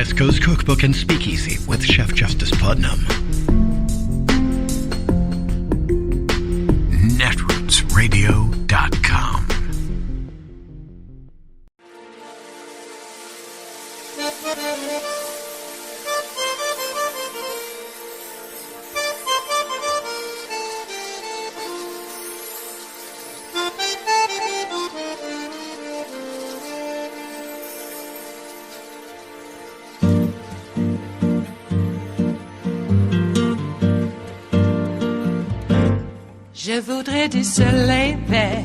West Coast Cookbook and Speakeasy with Chef Justice Putnam. Netrootsradio.com. Je voudrais du soleil vert,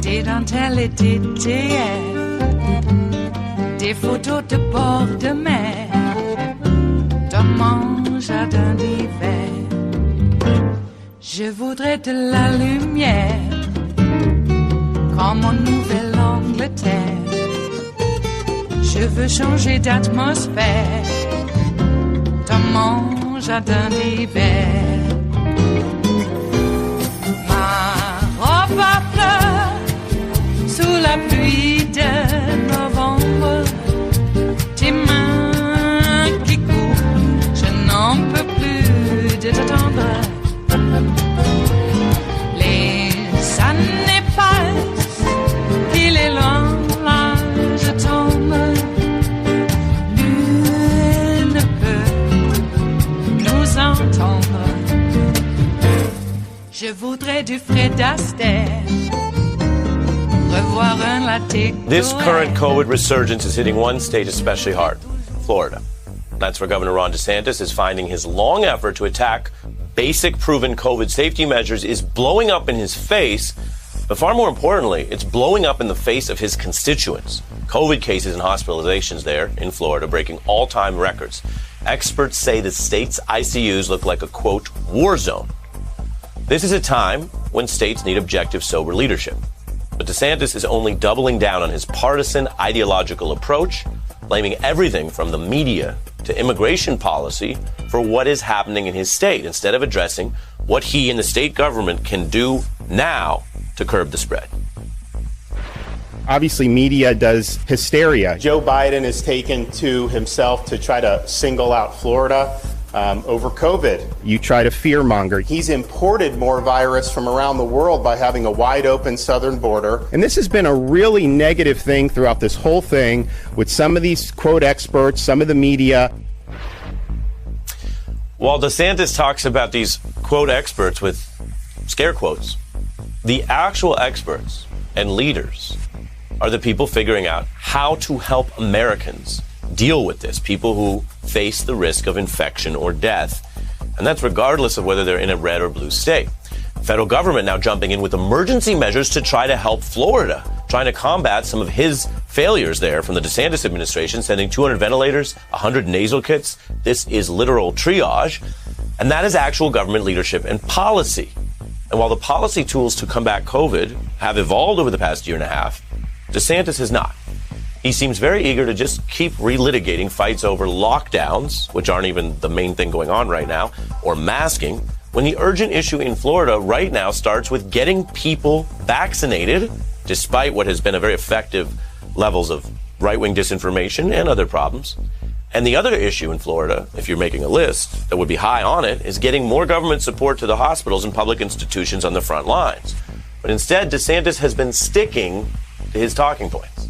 des dentelles et des théières, des photos de bord de mer, dans mon jardin d'hiver. Je voudrais de la lumière, comme en Nouvelle-Angleterre. Je veux changer d'atmosphère, dans mon jardin d'hiver. Ma fleur sous la pluie de novembre, tes mains qui courent, je n'en peux plus de t'attendre. Les années passent, il est loin, là je tombe. Nul ne peut nous entendre. Je voudrais du Fred Astaire, revoir un latte. This current COVID resurgence is hitting one state especially hard, Florida. That's where Governor Ron DeSantis is finding his long effort to attack basic proven COVID safety measures is blowing up in his face, but far more importantly, it's blowing up in the face of his constituents. COVID cases and hospitalizations there in Florida breaking all-time records. Experts say the state's ICUs look like a, quote, war zone. This is a time when states need objective, sober leadership. But DeSantis is only doubling down on his partisan ideological approach, blaming everything from the media to immigration policy for what is happening in his state, instead of addressing what he and the state government can do now to curb the spread. Obviously, media does hysteria. Joe Biden has taken to himself to try to single out Florida over COVID. You try to fearmonger. He's imported more virus from around the world by having a wide open southern border. And this has been a really negative thing throughout this whole thing with some of these, quote, experts, some of the media. While DeSantis talks about these, quote, experts with scare quotes, the actual experts and leaders are the people figuring out how to help Americans deal with this, people who face the risk of infection or death. And that's regardless of whether they're in a red or blue state. The federal government now jumping in with emergency measures to try to help Florida, trying to combat some of his failures there from the DeSantis administration, sending 200 ventilators, 100 nasal kits. This is literal triage. And that is actual government leadership and policy. And while the policy tools to combat COVID have evolved over the past year and a half, DeSantis has not. He seems very eager to just keep relitigating fights over lockdowns, which aren't even the main thing going on right now, or masking, when the urgent issue in Florida right now starts with getting people vaccinated, despite what has been a very effective levels of right-wing disinformation and other problems. And the other issue in Florida, if you're making a list that would be high on it, is getting more government support to the hospitals and public institutions on the front lines. But instead, DeSantis has been sticking to his talking points.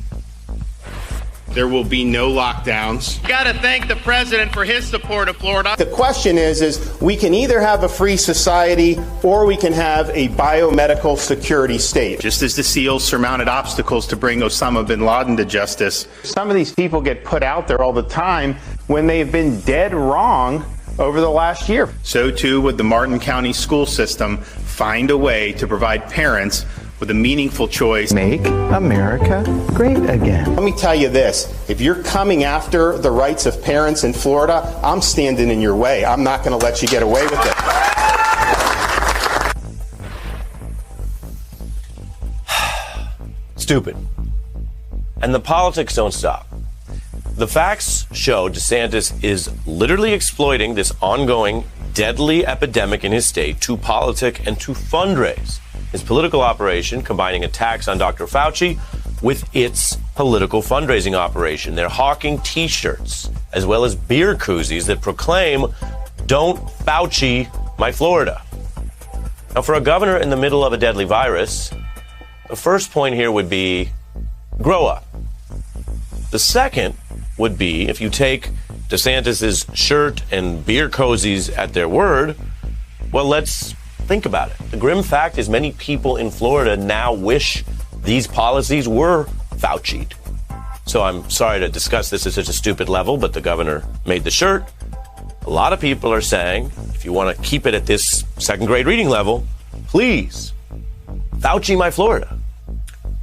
There will be no lockdowns. Got to thank the president for his support of Florida. The question is we can either have a free society or we can have a biomedical security state. Just as the SEALs surmounted obstacles to bring Osama bin Laden to justice, some of these people get put out there all the time when they've been dead wrong over the last year. So too would the Martin County school system find a way to provide parents with a meaningful choice. Make America great again. Let me tell you this, if you're coming after the rights of parents in Florida, I'm standing in your way. I'm not going to let you get away with it. Stupid. And the politics don't stop. The facts show DeSantis is literally exploiting this ongoing deadly epidemic in his state to politic and to fundraise. His political operation, combining attacks on Dr. Fauci with its political fundraising operation. They're hawking T-shirts as well as beer koozies that proclaim, "Don't Fauci my Florida." Now, for a governor in the middle of a deadly virus, the first point here would be grow up. The second would be, if you take DeSantis's shirt and beer cozies at their word, well, let's think about it. The grim fact is many people in Florida now wish these policies were Fauci'd. So I'm sorry to discuss this at such a stupid level, but the governor made the shirt. A lot of people are saying, if you want to keep it at this second grade reading level, please, Fauci my Florida.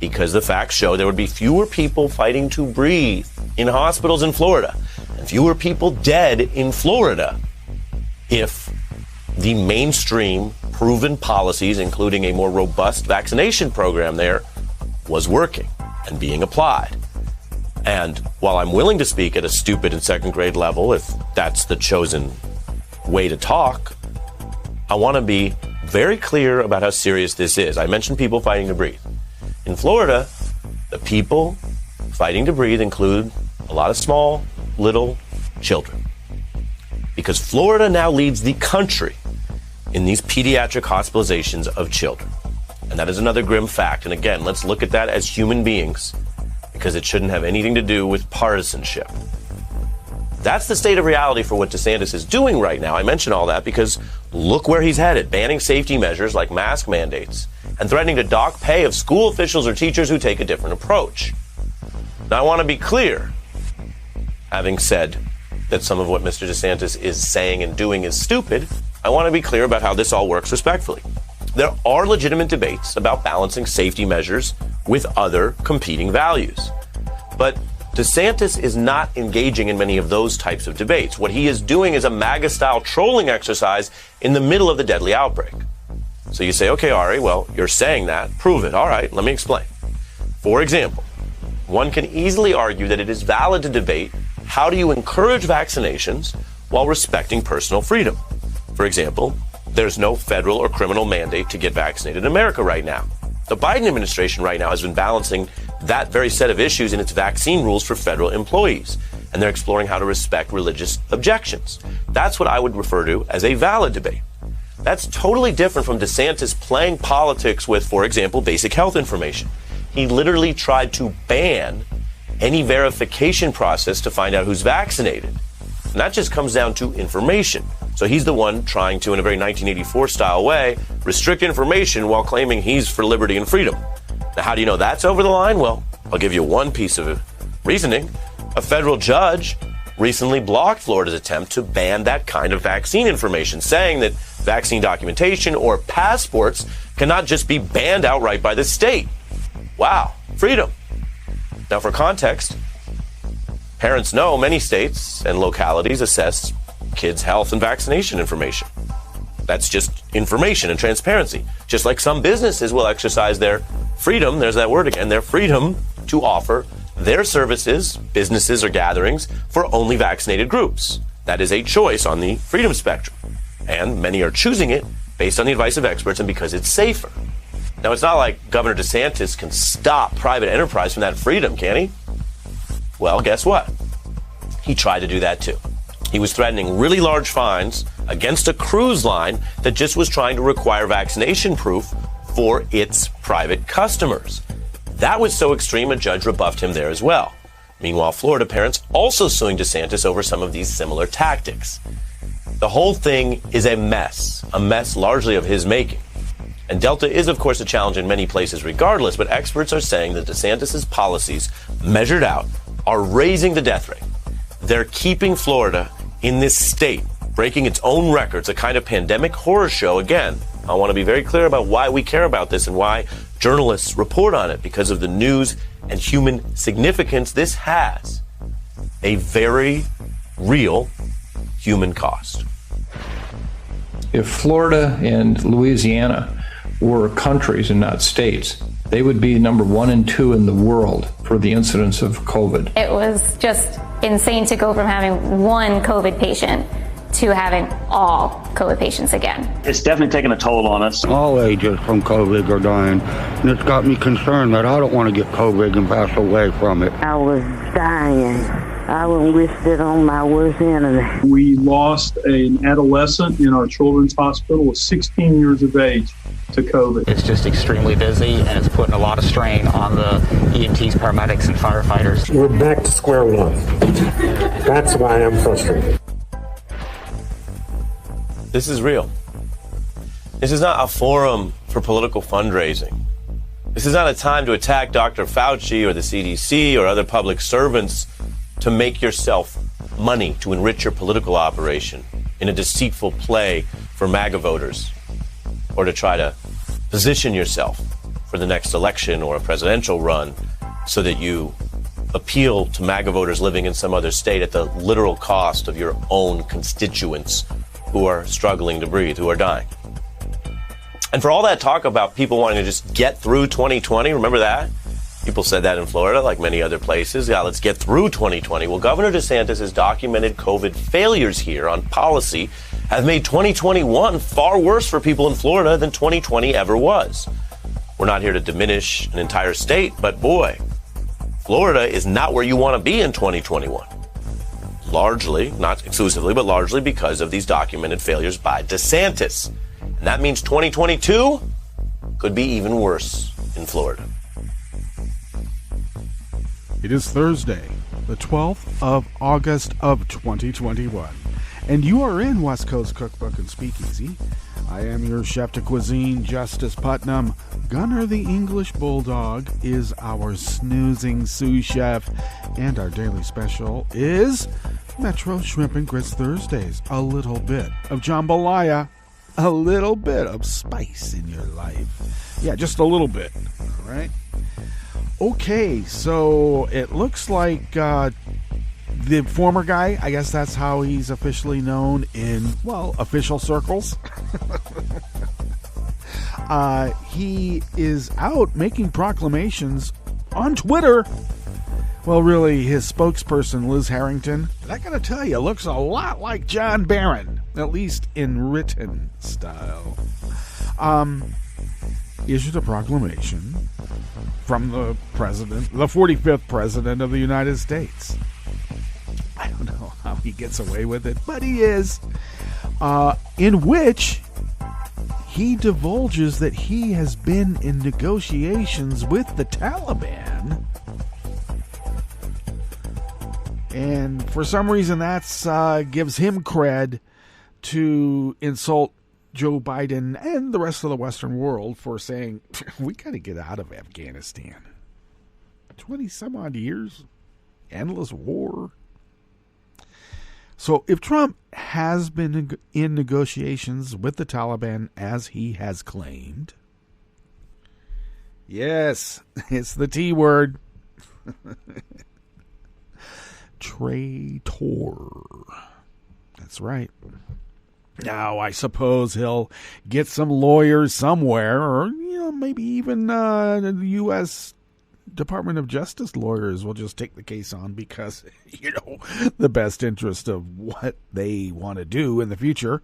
Because the facts show there would be fewer people fighting to breathe in hospitals in Florida and fewer people dead in Florida if the mainstream proven policies, including a more robust vaccination program there, was working and being applied. And while I'm willing to speak at a stupid and second grade level, if that's the chosen way to talk, I want to be very clear about how serious this is. I mentioned people fighting to breathe. In Florida, the people fighting to breathe include a lot of small, little children. Because Florida now leads the country in these pediatric hospitalizations of children. And that is another grim fact. And again, let's look at that as human beings, because it shouldn't have anything to do with partisanship. That's the state of reality for what DeSantis is doing right now. I mention all that because look where he's headed, banning safety measures like mask mandates and threatening to dock pay of school officials or teachers who take a different approach. Now, I want to be clear, having said that some of what Mr. DeSantis is saying and doing is stupid, I want to be clear about how this all works respectfully. There are legitimate debates about balancing safety measures with other competing values. But DeSantis is not engaging in many of those types of debates. What he is doing is a MAGA-style trolling exercise in the middle of the deadly outbreak. So you say, okay, Ari, well, you're saying that. Prove it. All right, let me explain. For example, one can easily argue that it is valid to debate how do you encourage vaccinations while respecting personal freedom. For example, there's no federal or criminal mandate to get vaccinated in America right now. The Biden administration right now has been balancing that very set of issues in its vaccine rules for federal employees, and they're exploring how to respect religious objections. That's what I would refer to as a valid debate. That's totally different from DeSantis playing politics with, for example, basic health information. He literally tried to ban any verification process to find out who's vaccinated. And that just comes down to information. So he's the one trying to, in a very 1984 style way, restrict information while claiming he's for liberty and freedom. Now, how do you know that's over the line? Well, I'll give you one piece of reasoning. A federal judge recently blocked Florida's attempt to ban that kind of vaccine information, saying that vaccine documentation or passports cannot just be banned outright by the state. Wow, freedom. Now, for context, parents know many states and localities assess kids' health and vaccination information. That's just information and transparency. Just like some businesses will exercise their freedom, there's that word again, their freedom to offer their services, businesses or gatherings for only vaccinated groups. That is a choice on the freedom spectrum. And many are choosing it based on the advice of experts and because it's safer. Now, it's not like Governor DeSantis can stop private enterprise from that freedom, can he? Well, guess what? He tried to do that too. He was threatening really large fines against a cruise line that just was trying to require vaccination proof for its private customers. That was so extreme, a judge rebuffed him there as well. Meanwhile, Florida parents also suing DeSantis over some of these similar tactics. The whole thing is a mess largely of his making. And Delta is, of course, a challenge in many places regardless, but experts are saying that DeSantis's policies, measured out, are raising the death rate. They're keeping Florida in this state, breaking its own records, a kind of pandemic horror show. Again, I want to be very clear about why we care about this and why journalists report on it, because of the news and human significance this has. A very real human cost. If Florida and Louisiana were countries and not states, they would be number 1 and 2 in the world for the incidence of COVID. It was just insane to go from having one COVID patient to having all COVID patients again. It's definitely taking a toll on us. All ages from COVID are dying, and it's got me concerned that I don't want to get COVID and pass away from it. I was dying. I was listed on my worst enemy. We lost an adolescent in our children's hospital of 16 years of age to COVID. It's just extremely busy, and it's putting a lot of strain on the EMTs, paramedics, and firefighters. We're back to square one. That's why I'm frustrated. This is real. This is not a forum for political fundraising. This is not a time to attack Dr. Fauci or the CDC or other public servants to make yourself money, to enrich your political operation in a deceitful play for MAGA voters, or to try to position yourself for the next election or a presidential run so that you appeal to MAGA voters living in some other state at the literal cost of your own constituents who are struggling to breathe, who are dying. And for all that talk about people wanting to just get through 2020, remember that? People said that in Florida, like many other places. Yeah, let's get through 2020. Well, Governor DeSantis' documented COVID failures here on policy have made 2021 far worse for people in Florida than 2020 ever was. We're not here to diminish an entire state, but boy, Florida is not where you want to be in 2021. Largely, not exclusively, but largely because of these documented failures by DeSantis. And that means 2022 could be even worse in Florida. It is Thursday, the 12th of August of 2021, and you are in West Coast Cookbook and Speakeasy. I am your chef de cuisine, Justice Putnam. Gunner the English Bulldog is our snoozing sous chef, and our daily special is Metro Shrimp and Grits Thursdays. A little bit of jambalaya, a little bit of spice in your life. Yeah, just a little bit, all right? Okay, so it looks like the former guy, I guess that's how he's officially known in, well, official circles. He is out making proclamations on Twitter. Well, really, his spokesperson, Liz Harrington, and I gotta tell you, looks a lot like John Barron, at least in written style. Issued a proclamation from the president, the 45th president of the United States. I don't know how he gets away with it, but he is. In which he divulges that he has been in negotiations with the Taliban. And for some reason, that's gives him cred to insult Joe Biden and the rest of the Western world for saying, we got to get out of Afghanistan. 20 some odd years, endless war. So if Trump has been in negotiations with the Taliban, as he has claimed, yes, it's the T word, traitor. That's right. Now, I suppose he'll get some lawyers somewhere, or, maybe even the U.S. Department of Justice lawyers will just take the case on because, the best interest of what they want to do in the future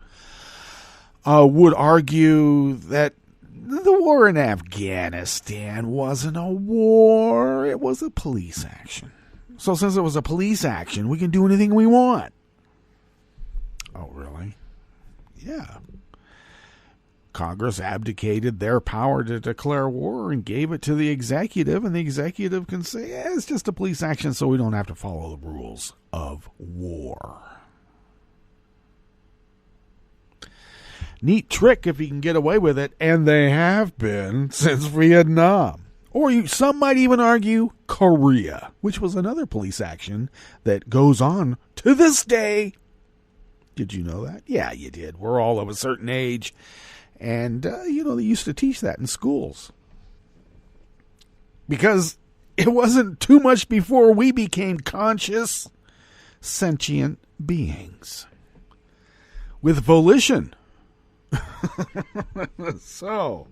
would argue that the war in Afghanistan wasn't a war, it was a police action. So since it was a police action, we can do anything we want. Oh, really? Yeah. Congress abdicated their power to declare war and gave it to the executive, and the executive can say, it's just a police action, so we don't have to follow the rules of war. Neat trick if you can get away with it, and they have been since Vietnam. Or some might even argue Korea, which was another police action that goes on to this day. Did you know that? Yeah, you did. We're all of a certain age. And, they used to teach that in schools. Because it wasn't too much before we became conscious, sentient beings. With volition. So,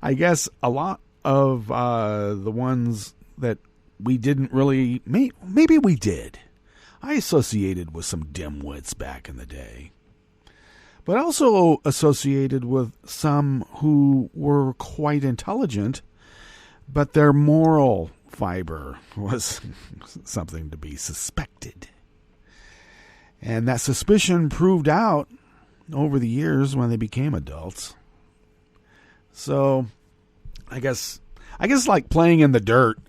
I guess a lot of the ones that we didn't really... Maybe we did. I associated with some dimwits back in the day, but also associated with some who were quite intelligent, but their moral fiber was something to be suspected. And that suspicion proved out over the years when they became adults. So I guess like playing in the dirt.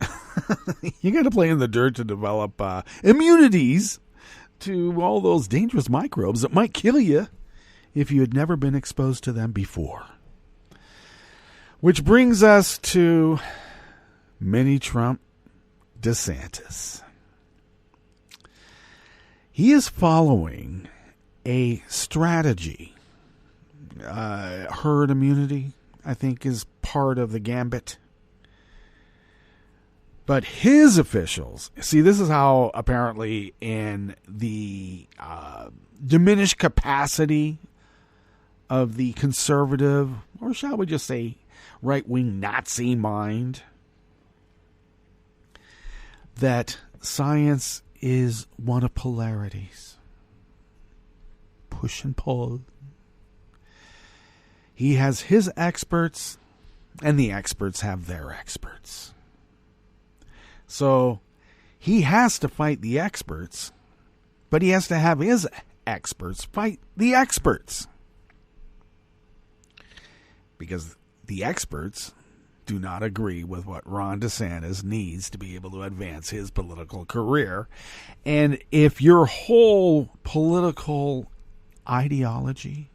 You got to play in the dirt to develop immunities to all those dangerous microbes that might kill you if you had never been exposed to them before. Which brings us to Mini Trump DeSantis. He is following a strategy. Herd immunity, I think, is part of the gambit. But his officials, see, this is how apparently in the diminished capacity of the conservative, or shall we just say right-wing Nazi mind, that science is one of polarities. Push and pull. He has his experts, and the experts have their experts. So he has to fight the experts, but he has to have his experts fight the experts. Because the experts do not agree with what Ron DeSantis needs to be able to advance his political career. And if your whole political ideology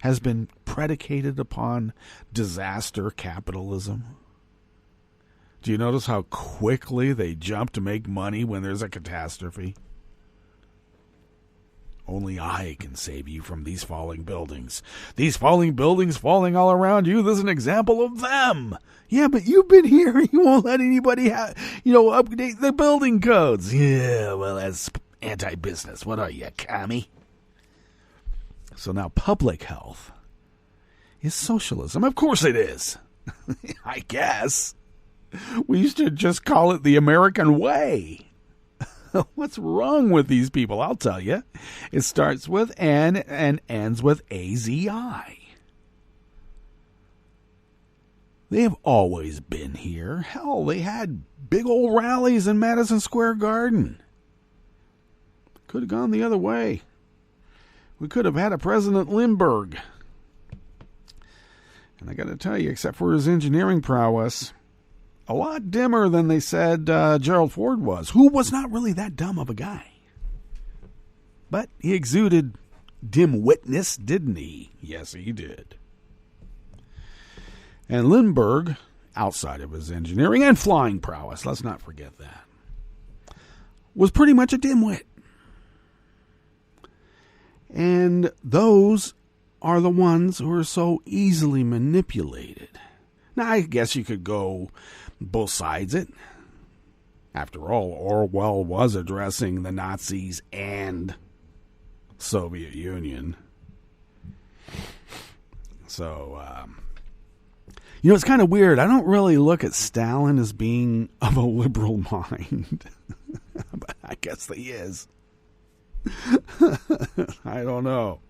has been predicated upon disaster capitalism, do you notice how quickly they jump to make money when there's a catastrophe? Only I can save you from these falling buildings. These falling buildings falling all around you, this is an example of them. Yeah, but you've been here. You won't let anybody update the building codes. Yeah, well, that's anti-business. What are you, commie? So now public health is socialism. Of course it is. I guess. We used to just call it the American way. What's wrong with these people? I'll tell you. It starts with N and ends with AZI. They have always been here. Hell, they had big old rallies in Madison Square Garden. Could have gone the other way. We could have had a President Lindbergh. And I got to tell you, except for his engineering prowess, a lot dimmer than they said Gerald Ford was, who was not really that dumb of a guy. But he exuded dim-witness, didn't he? Yes, he did. And Lindbergh, outside of his engineering and flying prowess, let's not forget that, was pretty much a dimwit. And those are the ones who are so easily manipulated. Now, I guess you could go both sides it. After all, Orwell was addressing the Nazis and Soviet Union. So, it's kind of weird. I don't really look at Stalin as being of a liberal mind. But I guess he is. I don't know.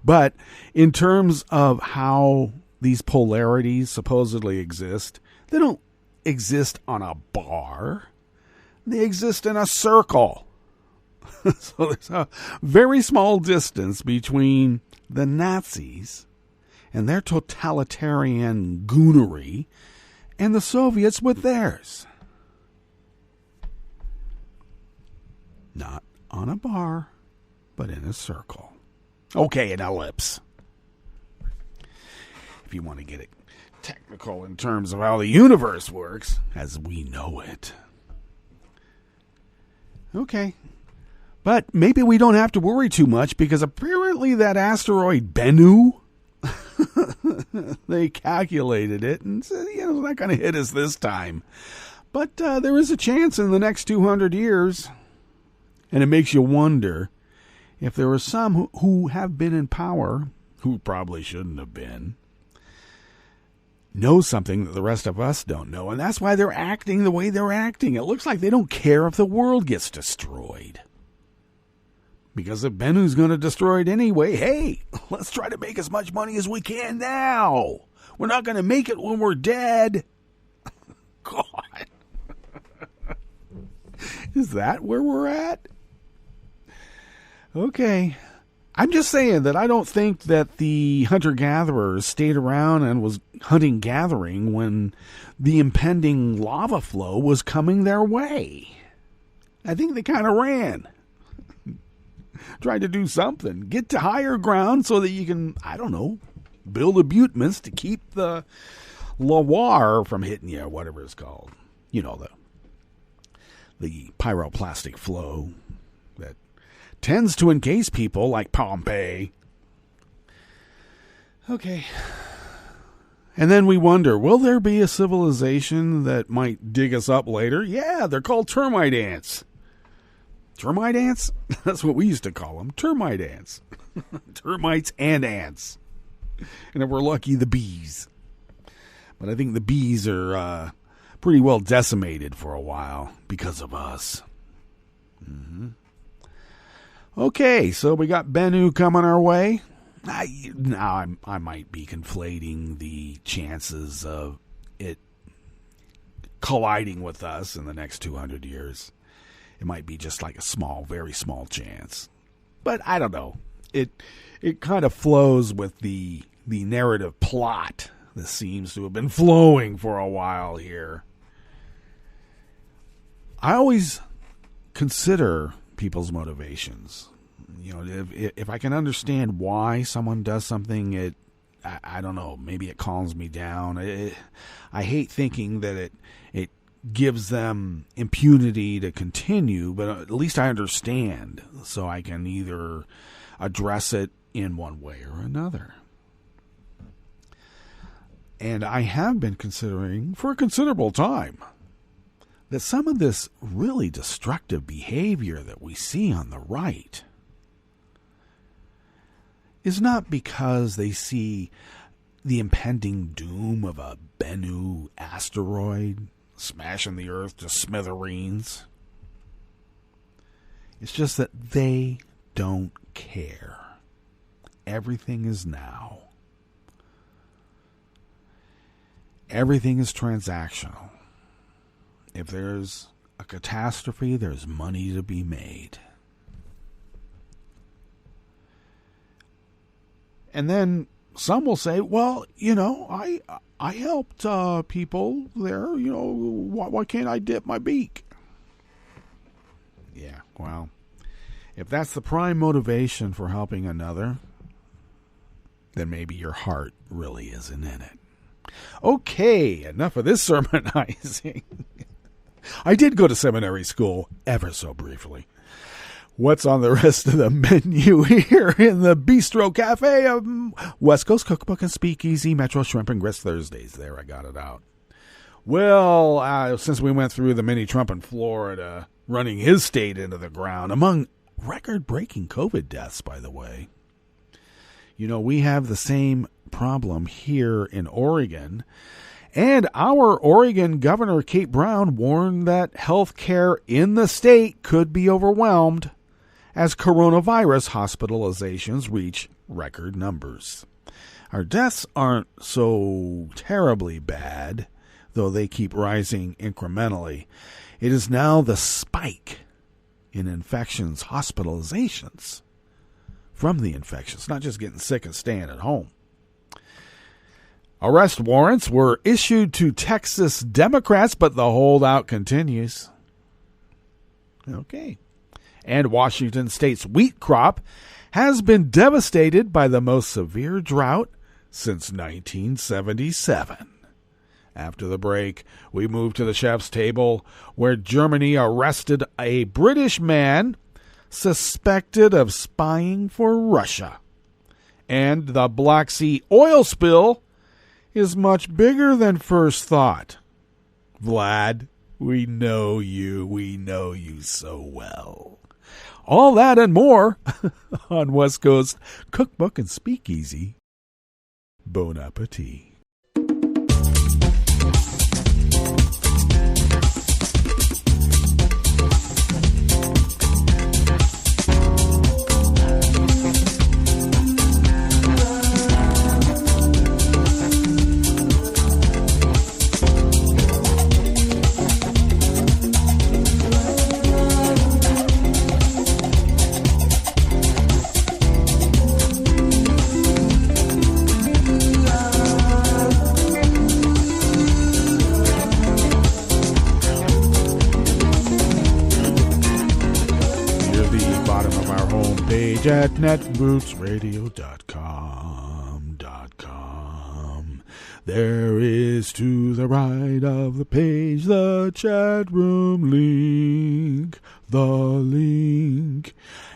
But in terms of how these polarities supposedly exist, they don't exist on a bar. They exist in a circle. So there's a very small distance between the Nazis and their totalitarian goonery and the Soviets with theirs. Not on a bar, but in a circle. Okay, an ellipse. If you want to get it technical in terms of how the universe works, as we know it. Okay. But maybe we don't have to worry too much, because apparently that asteroid Bennu, they calculated it and said, it's not going to hit us this time. But there is a chance in the next 200 years. And it makes you wonder if there are some who have been in power, who probably shouldn't have been, know something that the rest of us don't know. And that's why they're acting the way they're acting. It looks like they don't care if the world gets destroyed. Because if Bennu's going to destroy it anyway, hey, let's try to make as much money as we can now. We're not going to make it when we're dead. God. Is that where we're at? Okay. I'm just saying that I don't think that the hunter-gatherers stayed around and was hunting-gathering when the impending lava flow was coming their way. I think they kind of ran. Tried to do something. Get to higher ground so that you can, I don't know, build abutments to keep the lawar from hitting you, or whatever it's called. You know, the pyroplastic flow that tends to encase people like Pompeii. Okay. And then we wonder, will there be a civilization that might dig us up later? Yeah, they're called termite ants. Termite ants? That's what we used to call them. Termite ants. Termites and ants. And if we're lucky, the bees. But I think the bees are pretty well decimated for a while because of us. Mm-hmm. Okay, so we got Bennu coming our way. Now I might be conflating the chances of it colliding with us in the next 200 years. It might be just like a small, very small chance. But I don't know. It kind of flows with the narrative plot that seems to have been flowing for a while here. I always consider people's motivations. You know, if I can understand why someone does something, I don't know, maybe it calms me down. I hate thinking that it gives them impunity to continue, but at least I understand, so I can either address it in one way or another. And I have been considering for a considerable time that some of this really destructive behavior that we see on the right is not because they see the impending doom of a Bennu asteroid smashing the earth to smithereens. It's just that they don't care. Everything is now. Everything is transactional. If there's a catastrophe, there's money to be made. And then some will say, well, you know, I helped people there, you know, why can't I dip my beak? Yeah, well, if that's the prime motivation for helping another, then maybe your heart really isn't in it. Okay, enough of this sermonizing. I did go to seminary school ever so briefly. What's on the rest of the menu here in the Bistro Cafe of West Coast Cookbook and Speakeasy, Metro Shrimp and Grits Thursdays? There, I got it out. Well, since we went through the mini Trump in Florida, running his state into the ground, among record-breaking COVID deaths, by the way. You know, we have the same problem here in Oregon. And our Oregon Governor, Kate Brown, warned that health care in the state could be overwhelmed as coronavirus hospitalizations reach record numbers. Our deaths aren't so terribly bad, though they keep rising incrementally. It is now the spike in infections, hospitalizations from the infections, not just getting sick and staying at home. Arrest warrants were issued to Texas Democrats, but the holdout continues. Okay. And Washington State's wheat crop has been devastated by the most severe drought since 1977. After the break, we move to the chef's table, where Germany arrested a British man suspected of spying for Russia. And the Black Sea oil spill is much bigger than first thought. Vlad, we know you so well. All that and more on West Coast Cookbook and Speakeasy. Bon appetit. page at netrootsradio.com. There is to the right of the page the chat room link,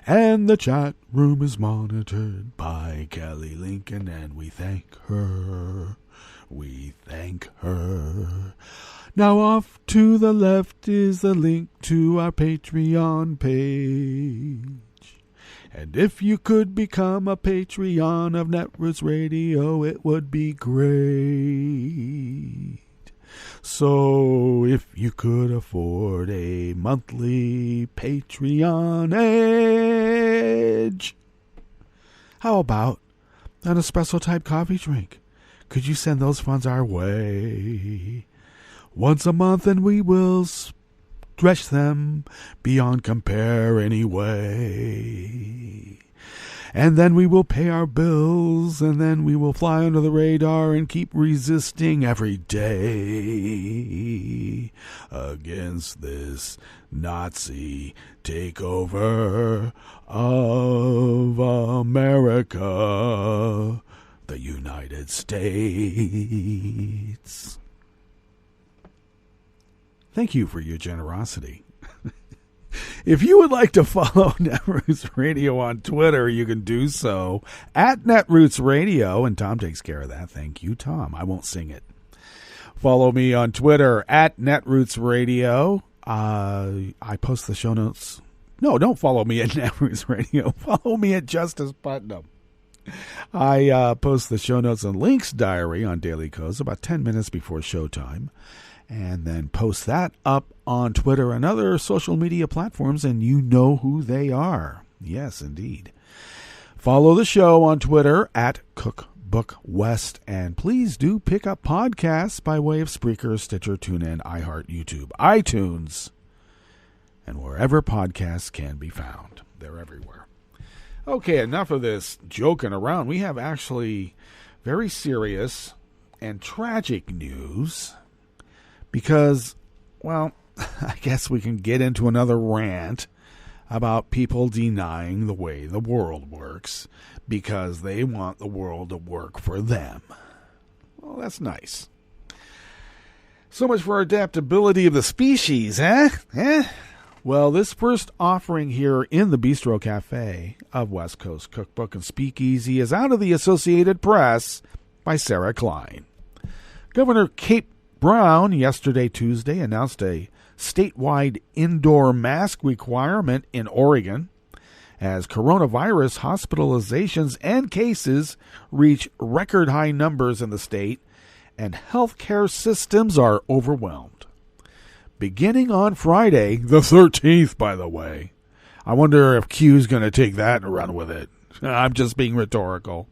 and the chat room is monitored by Kelly Lincoln, and we thank her. Now off to the left is the link to our Patreon page. And if you could become a Patreon of Netroots Radio, it would be great. So if you could afford a monthly Patreonage, how about an espresso type coffee drink? Could you send those funds our way? Once a month, and we will stretch them beyond compare anyway. And then we will pay our bills, and then we will fly under the radar and keep resisting every day against this Nazi takeover of America, the United States. Thank you for your generosity. If you would like to follow Netroots Radio on Twitter, you can do so at Netroots Radio, and Tom takes care of that. Thank you, Tom. I won't sing it. Follow me on Twitter at Netroots Radio. I post the show notes. No, don't follow me at Netroots Radio. Follow me at Justice Putnam. I post the show notes and links diary on Daily Codes about 10 minutes before showtime, and then post that up on Twitter and other social media platforms, and you know who they are. Yes, indeed. Follow the show on Twitter at Cookbook West, and please do pick up podcasts by way of Spreaker, Stitcher, TuneIn, iHeart, YouTube, iTunes, and wherever podcasts can be found. They're everywhere. Okay, enough of this joking around. We have actually very serious and tragic news because, well, I guess we can get into another rant about people denying the way the world works because they want the world to work for them. Well, that's nice. So much for adaptability of the species, eh? Well, this first offering here in the Bistro Cafe of West Coast Cookbook and Speakeasy is out of the Associated Press by Sarah Klein. Governor Kate Brown yesterday, Tuesday, announced a statewide indoor mask requirement in Oregon as coronavirus hospitalizations and cases reach record high numbers in the state and healthcare systems are overwhelmed. Beginning on Friday, the 13th, by the way. I wonder if Q's going to take that and run with it. I'm just being rhetorical.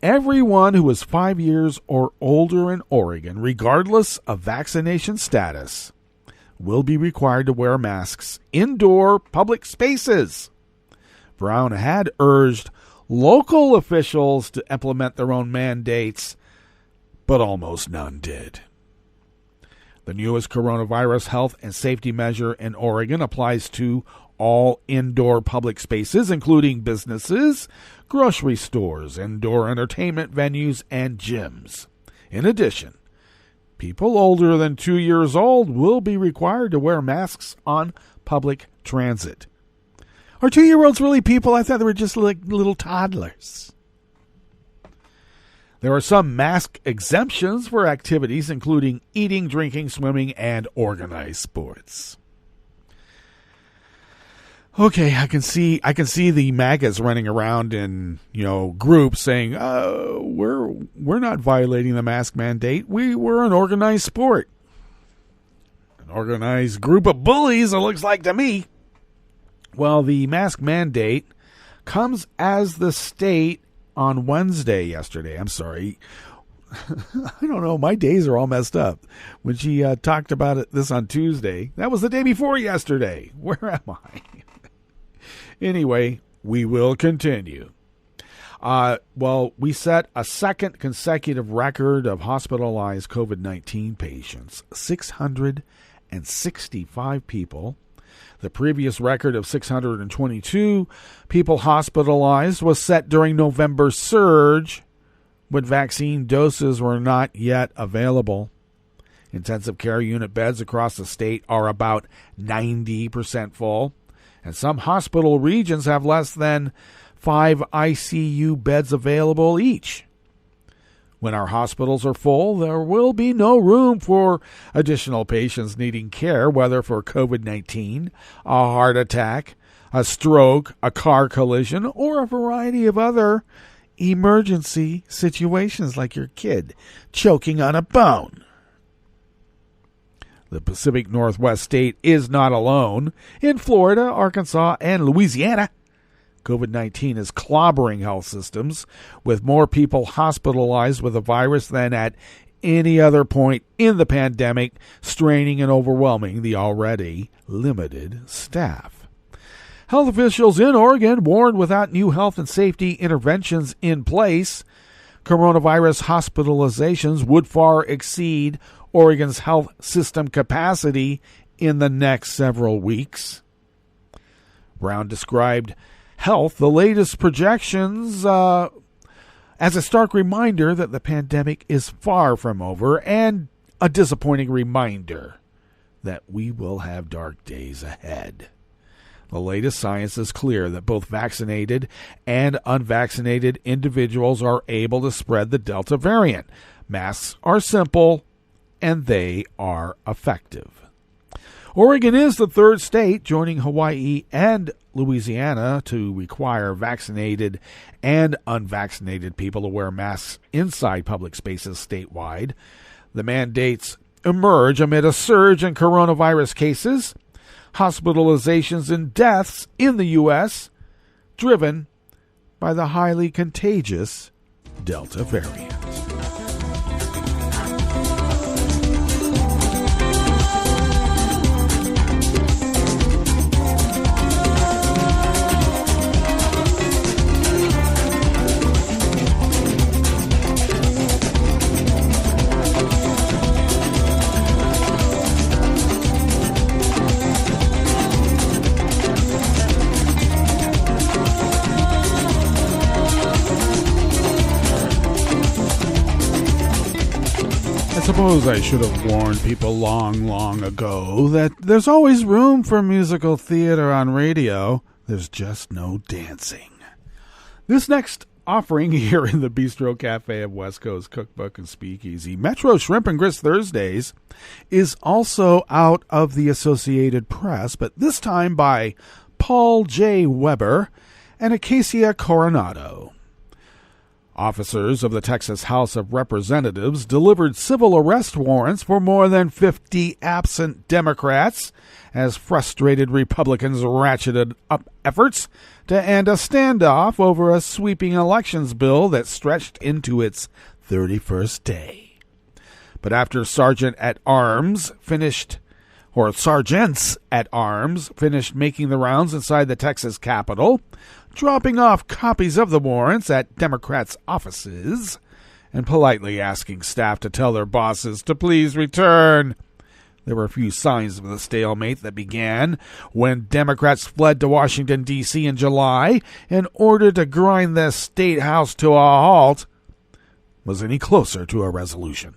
Everyone who is 5 years or older in Oregon, regardless of vaccination status, will be required to wear masks indoor public spaces. Brown had urged local officials to implement their own mandates, but almost none did. The newest coronavirus health and safety measure in Oregon applies to all indoor public spaces, including businesses, grocery stores, indoor entertainment venues, and gyms. In addition, people older than 2 years old will be required to wear masks on public transit. Are 2-year-olds really people? I thought they were just like little toddlers. There are some mask exemptions for activities including eating, drinking, swimming, and organized sports. Okay, I can see the MAGAs running around in, groups saying, we're not violating the mask mandate. We're an organized sport. An organized group of bullies, it looks like to me. Well, the mask mandate comes as the state on Wednesday yesterday. I'm sorry. I don't know. My days are all messed up. When she talked about this on Tuesday, that was the day before yesterday. Where am I? Anyway, we will continue. We set a second consecutive record of hospitalized COVID-19 patients. 665 people The previous record of 622 people hospitalized was set during November's surge, when vaccine doses were not yet available. Intensive care unit beds across the state are about 90% full, and some hospital regions have less than 5 ICU beds available each. When our hospitals are full, there will be no room for additional patients needing care, whether for COVID-19, a heart attack, a stroke, a car collision, or a variety of other emergency situations like your kid choking on a bone. The Pacific Northwest state is not alone. In Florida, Arkansas, and Louisiana, COVID-19 is clobbering health systems, with more people hospitalized with the virus than at any other point in the pandemic, straining and overwhelming the already limited staff. Health officials in Oregon warned without new health and safety interventions in place, coronavirus hospitalizations would far exceed Oregon's health system capacity in the next several weeks. Brown described health, the latest projections, as a stark reminder that the pandemic is far from over, and a disappointing reminder that we will have dark days ahead. The latest science is clear that both vaccinated and unvaccinated individuals are able to spread the Delta variant. Masks are simple, and they are effective. Oregon is the third state, joining Hawaii and Louisiana, to require vaccinated and unvaccinated people to wear masks inside public spaces statewide. The mandates emerge amid a surge in coronavirus cases, hospitalizations, and deaths in the U.S., driven by the highly contagious Delta variant. I suppose I should have warned people long ago that there's always room for musical theater on radio. There's just no dancing. This next offering here in the Bistro Cafe of West Coast Cookbook and Speakeasy, Metro Shrimp and Grits Thursdays, is also out of the Associated Press, but this time by Paul J. Weber and Acacia Coronado. Officers of the Texas House of Representatives delivered civil arrest warrants for more than 50 absent Democrats as frustrated Republicans ratcheted up efforts to end a standoff over a sweeping elections bill that stretched into its 31st day. But after sergeants at arms finished making the rounds inside the Texas Capitol, dropping off copies of the warrants at Democrats' offices, and politely asking staff to tell their bosses to please return, there were a few signs of the stalemate that began when Democrats fled to Washington, D.C. in July in order to grind the state house to a halt was any closer to a resolution.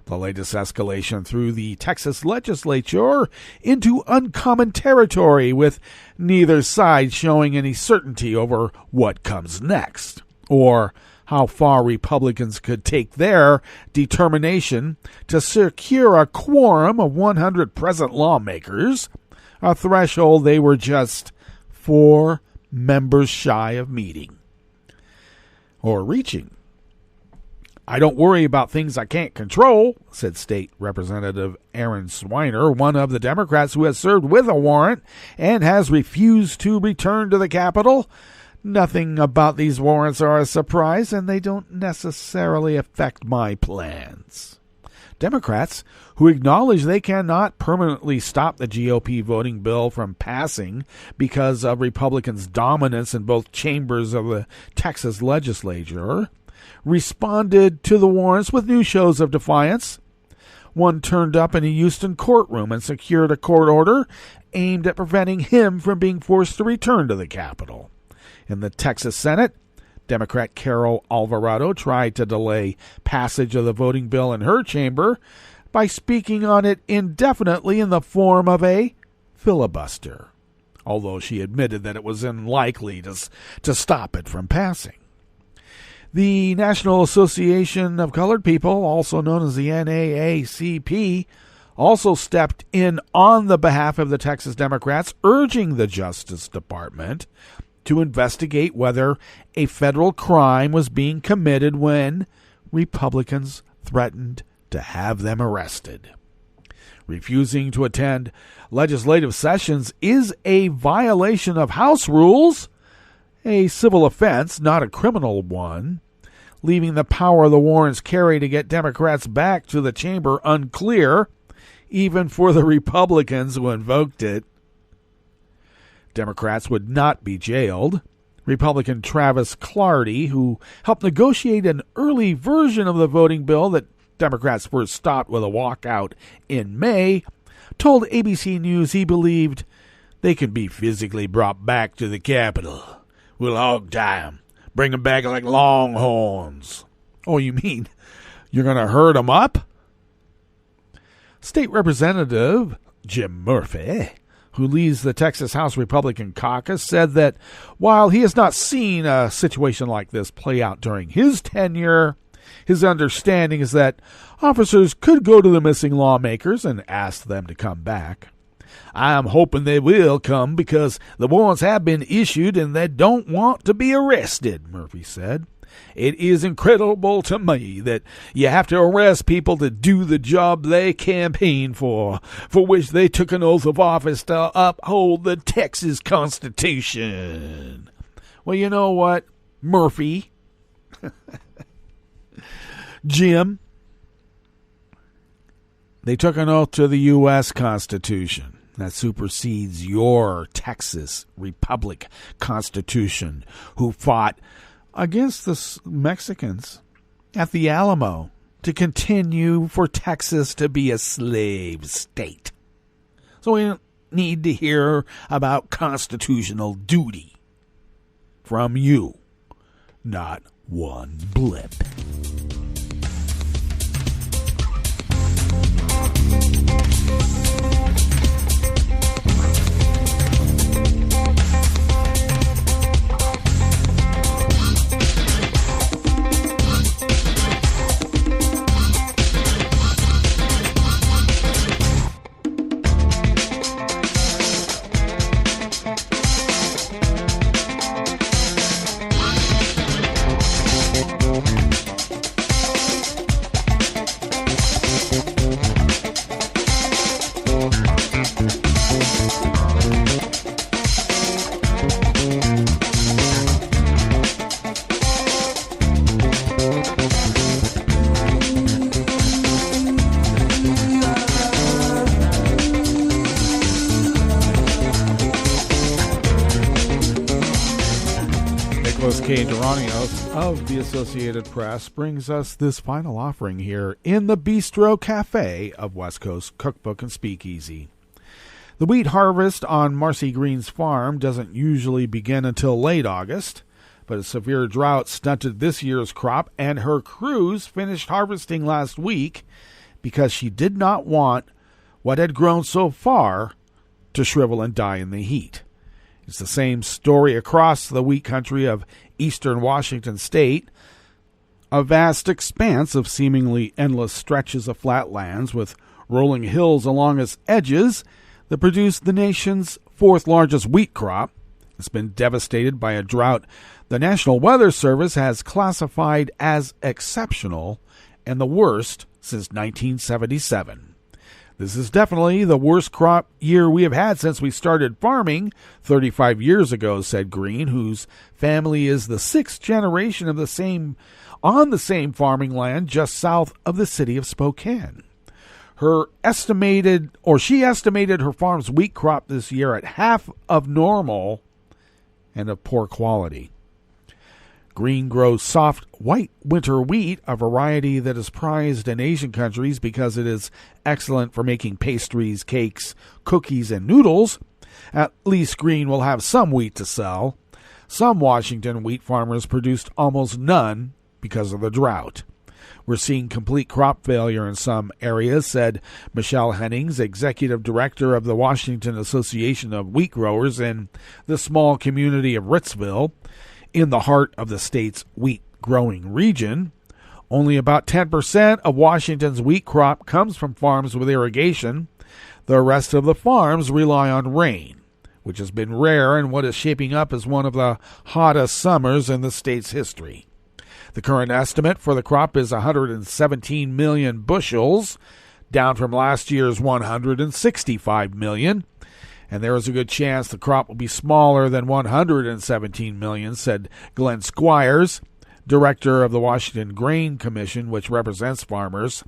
The latest escalation threw the Texas legislature into uncommon territory, with neither side showing any certainty over what comes next, or how far Republicans could take their determination to secure a quorum of 100 present lawmakers, a threshold they were just 4 members shy of meeting or reaching. "I don't worry about things I can't control," said State Representative Aaron Swiner, one of the Democrats who has served with a warrant and has refused to return to the Capitol. "Nothing about these warrants are a surprise, and they don't necessarily affect my plans." Democrats, who acknowledge they cannot permanently stop the GOP voting bill from passing because of Republicans' dominance in both chambers of the Texas legislature, responded to the warrants with new shows of defiance. One turned up in a Houston courtroom and secured a court order aimed at preventing him from being forced to return to the Capitol. In the Texas Senate, Democrat Carol Alvarado tried to delay passage of the voting bill in her chamber by speaking on it indefinitely in the form of a filibuster, although she admitted that it was unlikely to stop it from passing. The National Association of Colored People, also known as the NAACP, also stepped in on the behalf of the Texas Democrats, urging the Justice Department to investigate whether a federal crime was being committed when Republicans threatened to have them arrested. Refusing to attend legislative sessions is a violation of House rules, a civil offense, not a criminal one, leaving the power the warrants carry to get Democrats back to the chamber unclear, even for the Republicans who invoked it. Democrats would not be jailed. Republican Travis Clardy, who helped negotiate an early version of the voting bill that Democrats first stopped with a walkout in May, told ABC News he believed they could be physically brought back to the Capitol. We'll hog tie them, bring them back like longhorns. Oh, you mean you're going to herd them up? State Representative Jim Murphy, who leads the Texas House Republican caucus, said that while he has not seen a situation like this play out during his tenure, his understanding is that officers could go to the missing lawmakers and ask them to come back. I'm hoping they will come because the warrants have been issued and they don't want to be arrested, Murphy said. It is incredible to me that you have to arrest people to do the job they campaigned for which they took an oath of office to uphold the Texas Constitution. Well, you know what, Murphy? Jim, they took an oath to the U.S. Constitution that supersedes your Texas Republic Constitution, who fought against the Mexicans at the Alamo to continue for Texas to be a slave state. So we don't need to hear about constitutional duty from you. Not one blip. Of the Associated Press brings us this final offering here in the Bistro Cafe of West Coast Cookbook and Speakeasy. The wheat harvest on Marcy Green's farm doesn't usually begin until late August, but a severe drought stunted this year's crop, and her crews finished harvesting last week because she did not want what had grown so far to shrivel and die in the heat. It's the same story across the wheat country of eastern Washington state, a vast expanse of seemingly endless stretches of flatlands with rolling hills along its edges that produce the nation's fourth largest wheat crop. It's been devastated by a drought the National Weather Service has classified as exceptional and the worst since 1977. This is definitely the worst crop year we have had since we started farming 35 years ago, said Green, whose family is the sixth generation of the same farming land just south of the city of Spokane. She estimated her farm's wheat crop this year at half of normal and of poor quality. Green grows soft white winter wheat, a variety that is prized in Asian countries because it is excellent for making pastries, cakes, cookies, and noodles. At least Green will have some wheat to sell. Some Washington wheat farmers produced almost none because of the drought. We're seeing complete crop failure in some areas, said Michelle Hennings, executive director of the Washington Association of Wheat Growers in the small community of Ritzville, in the heart of the state's wheat growing region. Only about 10% of Washington's wheat crop comes from farms with irrigation. The rest of the farms rely on rain, which has been rare in what is shaping up as one of the hottest summers in the state's history. The current estimate for the crop is 117 million bushels, down from last year's 165 million. And there is a good chance the crop will be smaller than 117 million, said Glenn Squires, director of the Washington Grain Commission, which represents farmers.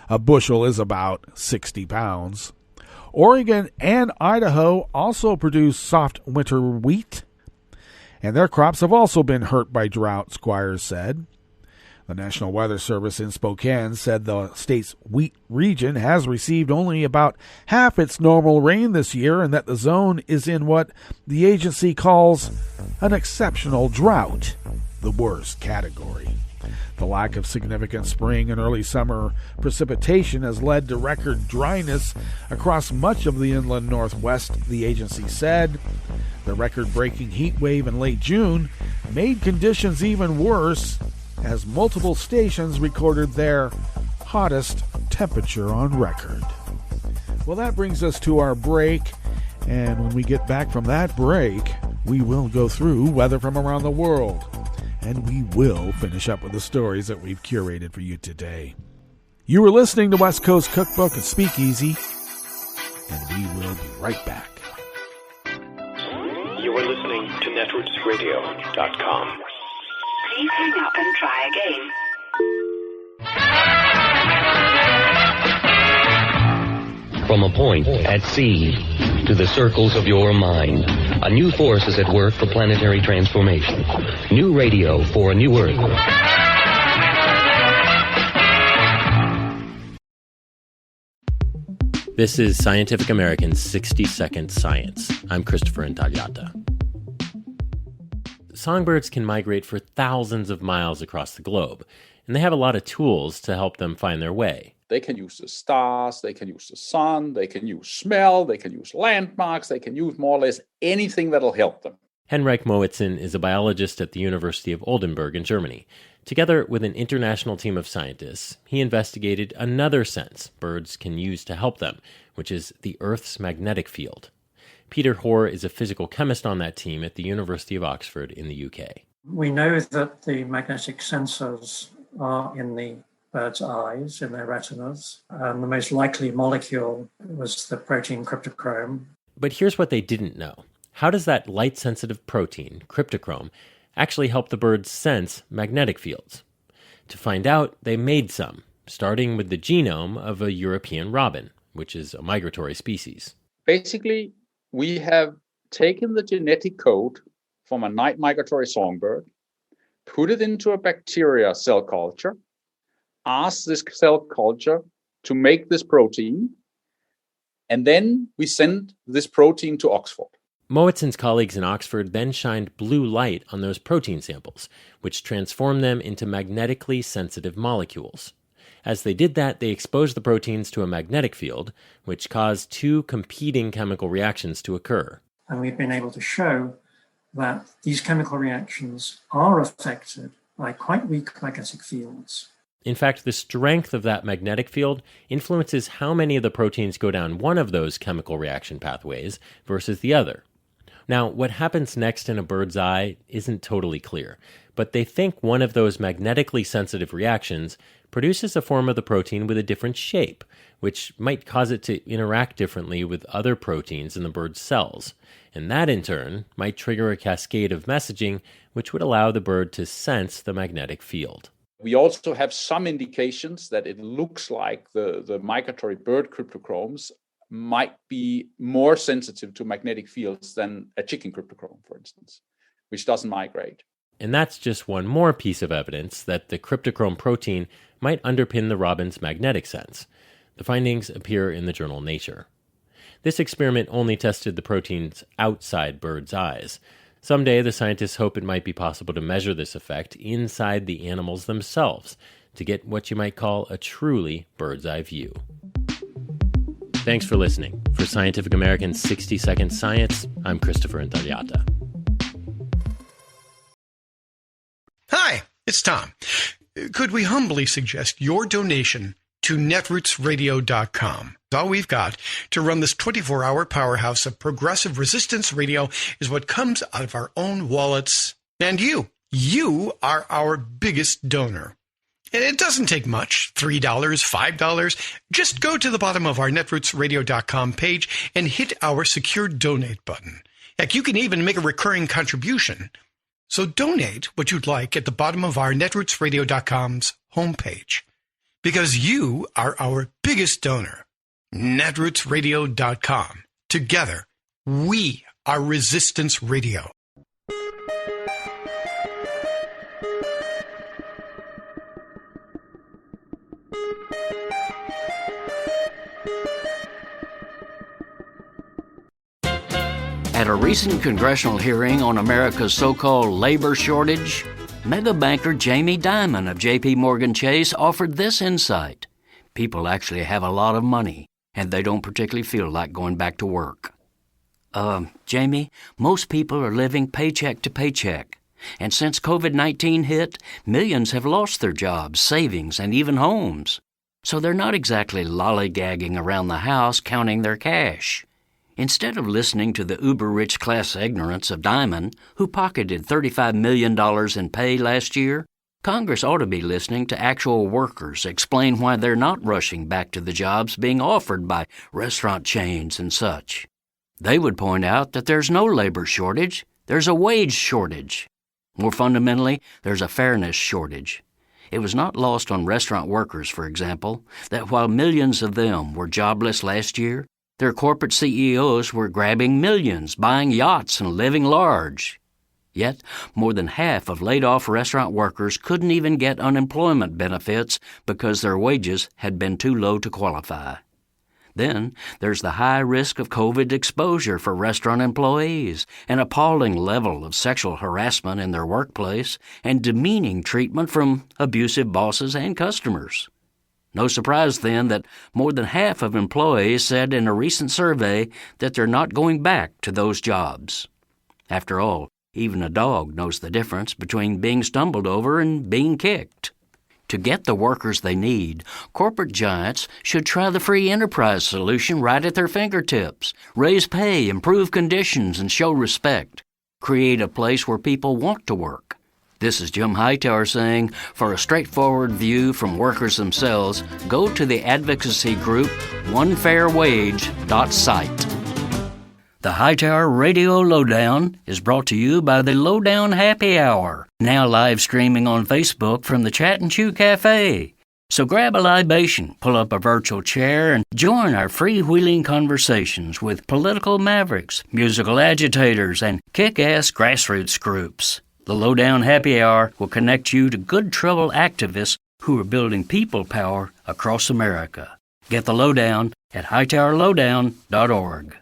A bushel is about 60 pounds. Oregon and Idaho also produce soft winter wheat, and their crops have also been hurt by drought, Squires said. The National Weather Service in Spokane said the state's wheat region has received only about half its normal rain this year, and that the zone is in what the agency calls an exceptional drought, the worst category. The lack of significant spring and early summer precipitation has led to record dryness across much of the inland Northwest, the agency said. The record-breaking heat wave in late June made conditions even worse as multiple stations recorded their hottest temperature on record. Well, that brings us to our break, and when we get back from that break, we will go through weather from around the world. And we will finish up with the stories that we've curated for you today. You are listening to West Coast Cookbook Speakeasy, and we will be right back. You are listening to netrootsradio.com. Please hang up and try again. From a point at sea to the circles of your mind, a new force is at work for planetary transformation. New radio for a new Earth. This is Scientific American's 60-Second Science. I'm Christopher Intagliata. Songbirds can migrate for thousands of miles across the globe, and they have a lot of tools to help them find their way. They can use the stars, they can use the sun, they can use smell, they can use landmarks, they can use more or less anything that'll help them. Henrik Moritzen is a biologist at the University of Oldenburg in Germany. Together with an international team of scientists, he investigated another sense birds can use to help them, which is the Earth's magnetic field. Peter Hoare is a physical chemist on that team at the University of Oxford in the UK. We know that the magnetic sensors are in the birds' eyes, in their retinas, and the most likely molecule was the protein cryptochrome. But here's what they didn't know. How does that light-sensitive protein, cryptochrome, actually help the birds sense magnetic fields? To find out, they made some, starting with the genome of a European robin, which is a migratory species. Basically, we have taken the genetic code from a night migratory songbird, put it into a bacteria cell culture, asked this cell culture to make this protein, and then we send this protein to Oxford. Moritzen's colleagues in Oxford then shined blue light on those protein samples, which transformed them into magnetically sensitive molecules. As they did that, they exposed the proteins to a magnetic field, which caused two competing chemical reactions to occur. And we've been able to show that these chemical reactions are affected by quite weak magnetic fields. In fact, the strength of that magnetic field influences how many of the proteins go down one of those chemical reaction pathways versus the other. Now, what happens next in a bird's eye isn't totally clear, but they think one of those magnetically sensitive reactions produces a form of the protein with a different shape, which might cause it to interact differently with other proteins in the bird's cells. And that, in turn, might trigger a cascade of messaging which would allow the bird to sense the magnetic field. We also have some indications that it looks like the migratory bird cryptochromes might be more sensitive to magnetic fields than a chicken cryptochrome, for instance, which doesn't migrate. And that's just one more piece of evidence that the cryptochrome protein might underpin the robin's magnetic sense. The findings appear in the journal Nature. This experiment only tested the protein's outside bird's eyes. Someday, the scientists hope it might be possible to measure this effect inside the animals themselves to get what you might call a truly bird's eye view. Thanks for listening. For Scientific American's 60 Second Science, I'm Christopher Intagliata. Hi, it's Tom. Could we humbly suggest your donation to netrootsradio.com? All we've got to run this 24-hour powerhouse of progressive resistance radio is what comes out of our own wallets. And you are our biggest donor. And it doesn't take much, $3, $5. Just go to the bottom of our netrootsradio.com page and hit our secure donate button. Heck, you can even make a recurring contribution. So donate what you'd like at the bottom of our netrootsradio.com's homepage. Because you are our biggest donor. netrootsradio.com. Together, we are Resistance Radio. At a recent congressional hearing on America's so-called labor shortage, mega banker Jamie Dimon of J.P. Morgan Chase offered this insight. People actually have a lot of money, and they don't particularly feel like going back to work. Jamie, most people are living paycheck to paycheck. And since COVID-19 hit, millions have lost their jobs, savings, and even homes. So they're not exactly lollygagging around the house counting their cash. Instead of listening to the uber-rich class ignorance of Dimon, who pocketed $35 million in pay last year, Congress ought to be listening to actual workers explain why they're not rushing back to the jobs being offered by restaurant chains and such. They would point out that there's no labor shortage, there's a wage shortage. More fundamentally, there's a fairness shortage. It was not lost on restaurant workers, for example, that while millions of them were jobless last year, their corporate CEOs were grabbing millions, buying yachts, and living large. Yet, more than half of laid-off restaurant workers couldn't even get unemployment benefits because their wages had been too low to qualify. Then, there's the high risk of COVID exposure for restaurant employees, an appalling level of sexual harassment in their workplace, and demeaning treatment from abusive bosses and customers. No surprise, then, that more than half of employees said in a recent survey that they're not going back to those jobs. After all, even a dog knows the difference between being stumbled over and being kicked. To get the workers they need, corporate giants should try the free enterprise solution right at their fingertips. Raise pay, improve conditions, and show respect. Create a place where people want to work. This is Jim Hightower saying, for a straightforward view from workers themselves, go to the advocacy group onefairwage.site. The Hightower Radio Lowdown is brought to you by the Lowdown Happy Hour, now live streaming on Facebook from the Chat and Chew Cafe. So grab a libation, pull up a virtual chair, and join our freewheeling conversations with political mavericks, musical agitators, and kick-ass grassroots groups. The Lowdown Happy Hour will connect you to good trouble activists who are building people power across America. Get the Lowdown at hightowerlowdown.org.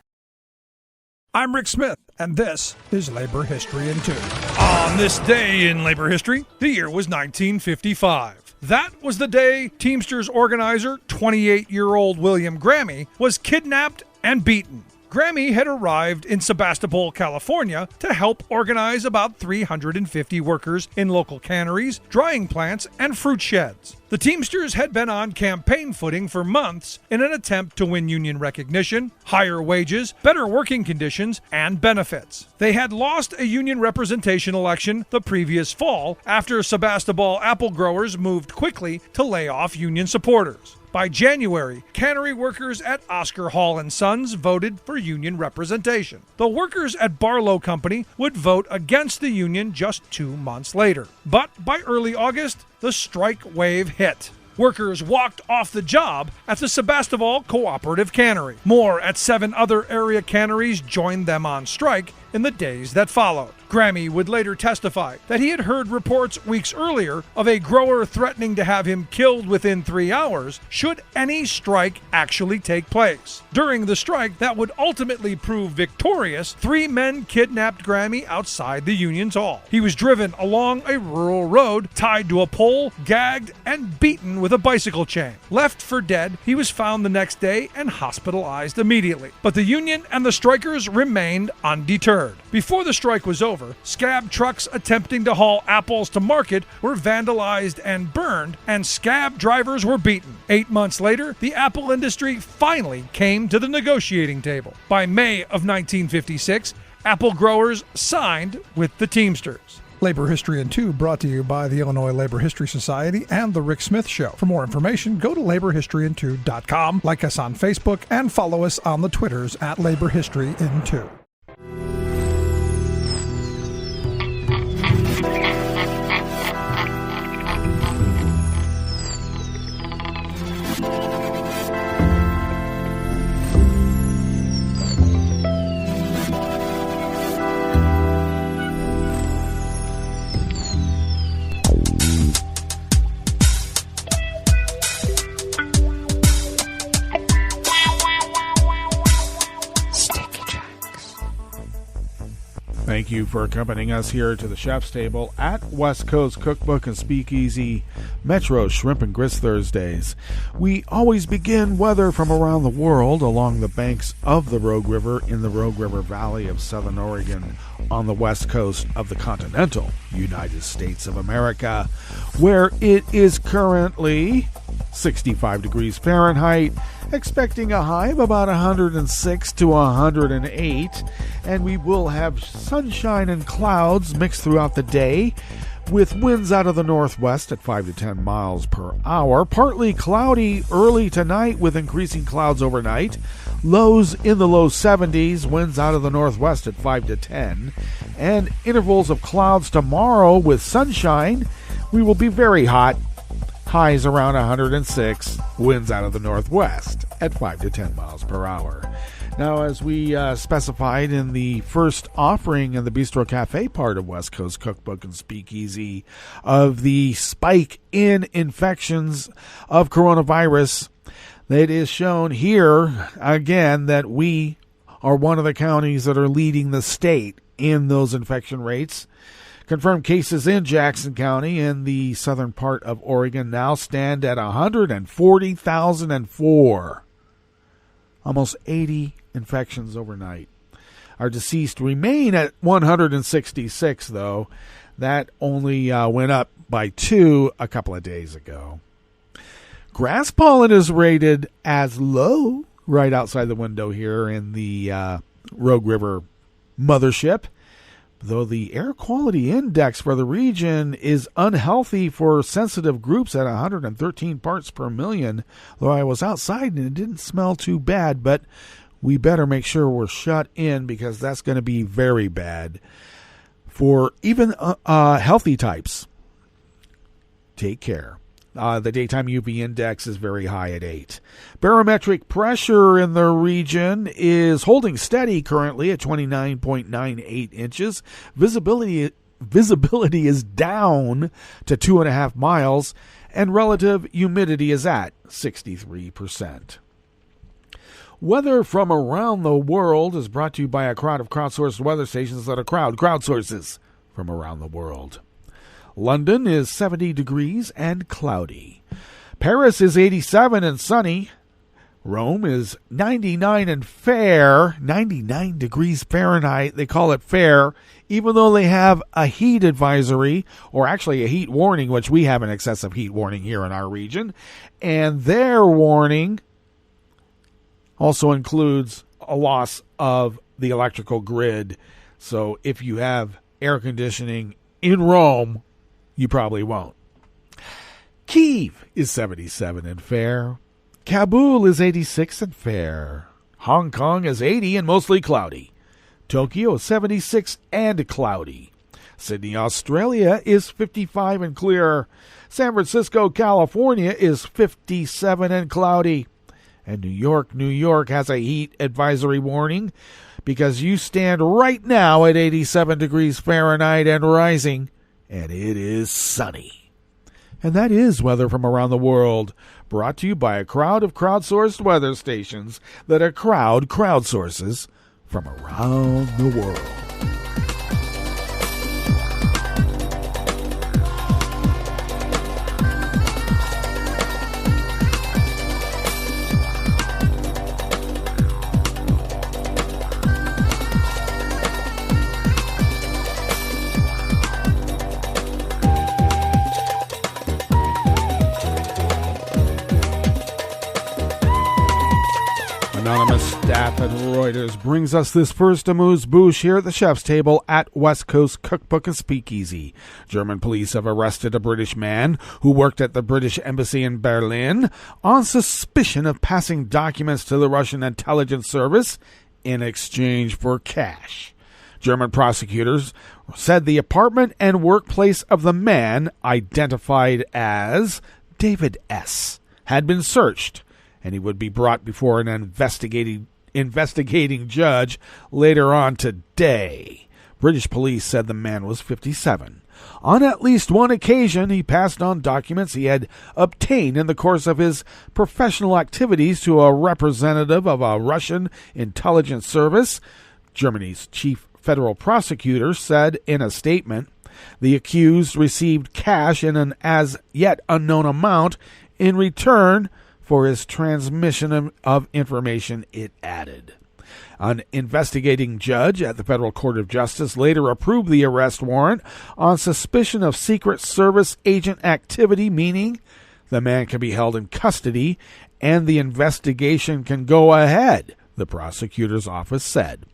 I'm Rick Smith, and this is Labor History in 2. On this day in labor history, the year was 1955. That was the day Teamsters organizer, 28-year-old William Grammy, was kidnapped and beaten. Grammy had arrived in Sebastopol, California, to help organize about 350 workers in local canneries, drying plants, and fruit sheds. The Teamsters had been on campaign footing for months in an attempt to win union recognition, higher wages, better working conditions, and benefits. They had lost a union representation election the previous fall after Sebastopol apple growers moved quickly to lay off union supporters. By January, cannery workers at Oscar Hall & Sons voted for union representation. The workers at Barlow Company would vote against the union just 2 months later. But by early August, the strike wave hit. Workers walked off the job at the Sebastopol Cooperative Cannery. More at 7 other area canneries joined them on strike in the days that followed. Grammy would later testify that he had heard reports weeks earlier of a grower threatening to have him killed within 3 hours should any strike actually take place. During the strike that would ultimately prove victorious, 3 men kidnapped Grammy outside the union's hall. He was driven along a rural road, tied to a pole, gagged, and beaten with a bicycle chain. Left for dead, he was found the next day and hospitalized immediately. But the union and the strikers remained undeterred. Before the strike was over, scab trucks attempting to haul apples to market were vandalized and burned, and scab drivers were beaten. 8 months later, the apple industry finally came to the negotiating table. By May of 1956, apple growers signed with the Teamsters. Labor History in 2 brought to you by the Illinois Labor History Society and The Rick Smith Show. For more information, go to laborhistoryin2.com, like us on Facebook, and follow us on the Twitters at Labor History in 2. Thank you for accompanying us here to the chef's table at West Coast Cookbook and Speakeasy, Metro Shrimp and Grits Thursdays. We always begin weather from around the world along the banks of the Rogue River in the Rogue River Valley of Southern Oregon on the west coast of the continental United States of America, where it is currently 65 degrees Fahrenheit, expecting a high of about 106 to 108, and we will have sunshine and clouds mixed throughout the day, with winds out of the northwest at 5 to 10 miles per hour. Partly cloudy early tonight with increasing clouds overnight. Lows in the low 70s, winds out of the northwest at 5 to 10. And intervals of clouds tomorrow with sunshine. We will be very hot. Highs around 106, winds out of the northwest at 5 to 10 miles per hour. Now, as we specified in the first offering in the Bistro Cafe part of West Coast Cookbook and Speakeasy of the spike in infections of coronavirus, it is shown here again that we are one of the counties that are leading the state in those infection rates. Confirmed cases in Jackson County in the southern part of Oregon now stand at 140,004. Almost 80 infections overnight. Our deceased remain at 166, though. That only went up by 2 a couple of days ago. Grass pollen is rated as low right outside the window here in the Rogue River mothership, though the air quality index for the region is unhealthy for sensitive groups at 113 parts per million, though I was outside and it didn't smell too bad, but we better make sure we're shut in because that's going to be very bad for even healthy types. Take care. The daytime UV index is very high at 8. Barometric pressure in the region is holding steady currently at 29.98 inches. Visibility is down to 2.5 miles, and relative humidity is at 63%. Weather from around the world is brought to you by a crowd of crowdsourced weather stations that are crowdsources from around the world. London is 70 degrees and cloudy. Paris is 87 and sunny. Rome is 99 and fair, 99 degrees Fahrenheit. They call it fair, even though they have a heat advisory, or actually a heat warning, which we have an excessive heat warning here in our region. And their warning also includes a loss of the electrical grid. So if you have air conditioning in Rome, you probably won't. Kyiv is 77 and fair. Kabul is 86 and fair. Hong Kong is 80 and mostly cloudy. Tokyo is 76 and cloudy. Sydney, Australia is 55 and clear. San Francisco, California is 57 and cloudy. And New York has a heat advisory warning because you stand right now at 87 degrees Fahrenheit and rising, and it is sunny. And that is weather from around the world, brought to you by a crowd of crowdsourced weather stations that a crowd crowdsources from around the world. Anonymous staff at Reuters brings us this first amuse-bouche here at the chef's table at West Coast Cookbook Speakeasy. German police have arrested a British man who worked at the British Embassy in Berlin on suspicion of passing documents to the Russian intelligence service in exchange for cash. German prosecutors said the apartment and workplace of the man, identified as David S., had been searched, and he would be brought before an investigating judge later on today. British police said the man was 57. On at least one occasion, he passed on documents he had obtained in the course of his professional activities to a representative of a Russian intelligence service. Germany's chief federal prosecutor said in a statement, the accused received cash in an as yet unknown amount in return for his transmission of information, it added. An investigating judge at the Federal Court of Justice later approved the arrest warrant on suspicion of Secret Service agent activity, meaning the man can be held in custody and the investigation can go ahead, the prosecutor's office said.